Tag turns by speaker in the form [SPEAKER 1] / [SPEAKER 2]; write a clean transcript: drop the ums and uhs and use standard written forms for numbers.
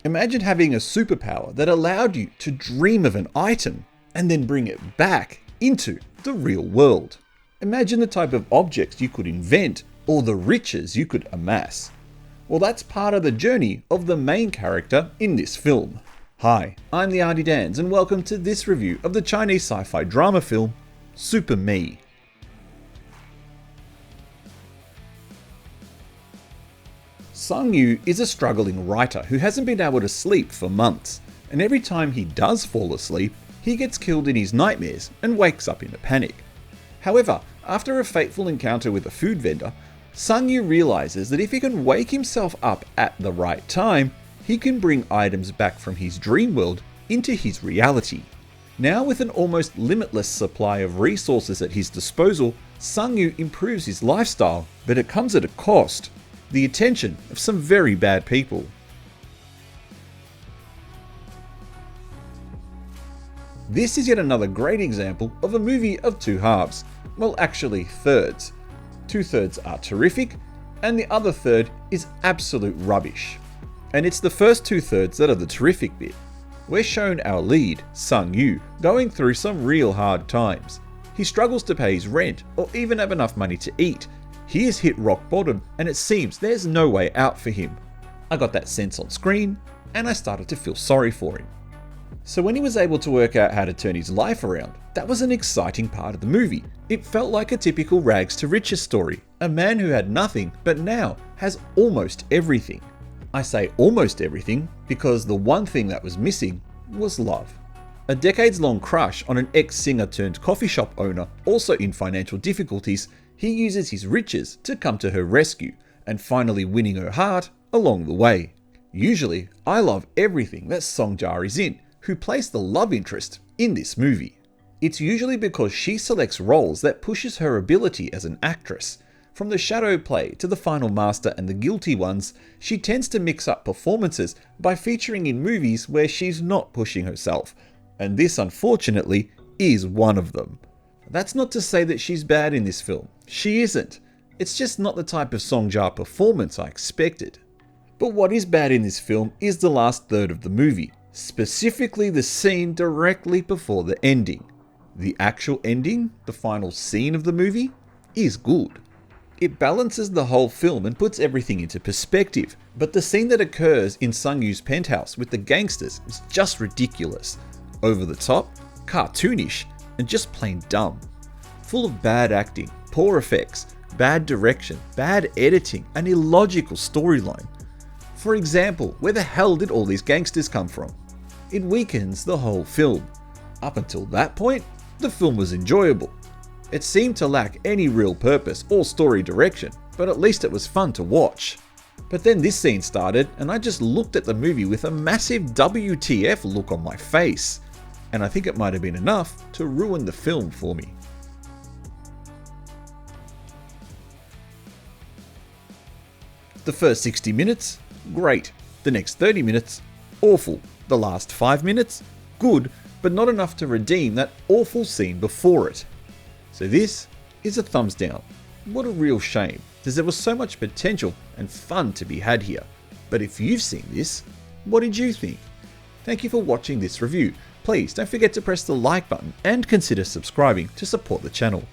[SPEAKER 1] Imagine having a superpower that allowed you to dream of an item and then bring it back into the real world. Imagine the type of objects you could invent or the riches you could amass. Well, that's part of the journey of the main character in this film. Hi, I'm the Artie Dans and welcome to this review of the Chinese sci-fi drama film, Super Me. Zhang is a struggling writer who hasn't been able to sleep for months, and every time he does fall asleep, he gets killed in his nightmares and wakes up in a panic. However, after a fateful encounter with a food vendor, Zhang realizes that if he can wake himself up at the right time, he can bring items back from his dream world into his reality. Now with an almost limitless supply of resources at his disposal, Zhang improves his lifestyle, but it comes at a cost. The attention of some very bad people. This is yet another great example of a movie of two halves. Well, actually thirds. 2/3 are terrific, and the other third is absolute rubbish. And it's the first 2/3 that are the terrific bit. We're shown our lead, Zhang going through some real hard times. He struggles to pay his rent or even have enough money to eat. He has hit rock bottom and it seems there's no way out for him. I got that sense on screen and I started to feel sorry for him. So when he was able to work out how to turn his life around, that was an exciting part of the movie. It felt like a typical rags to riches story. A man who had nothing but now has almost everything. I say almost everything because the one thing that was missing was love. A decades-long crush on an ex-singer turned coffee shop owner, also in financial difficulties, he uses his riches to come to her rescue and finally winning her heart along the way. Usually, I love everything that Song is in, who plays the love interest in this movie. It's usually because she selects roles that pushes her ability as an actress. From the shadow play to the final master and the guilty ones, she tends to mix up performances by featuring in movies where she's not pushing herself, and this unfortunately is one of them. That's not to say that she's bad in this film. She isn't. It's just not the type of Song performance I expected. But what is bad in this film is the last third of the movie, specifically the scene directly before the ending. The actual ending, the final scene of the movie, is good. It balances the whole film and puts everything into perspective, but the scene that occurs in Zhang penthouse with the gangsters is just ridiculous. Over the top, cartoonish, and just plain dumb. Full of bad acting, poor effects, bad direction, bad editing, and illogical storyline. For example, where the hell did all these gangsters come from? It weakens the whole film. Up until that point, the film was enjoyable. It seemed to lack any real purpose or story direction, but at least it was fun to watch. But then this scene started and I just looked at the movie with a massive WTF look on my face. And I think it might have been enough to ruin the film for me. The first 60 minutes, great. The next 30 minutes, awful. The last 5 minutes, good, but not enough to redeem that awful scene before it. So this is a thumbs down. What a real shame, as there was so much potential and fun to be had here. But if you've seen this, what did you think? Thank you for watching this review. Please don't forget to press the like button and consider subscribing to support the channel.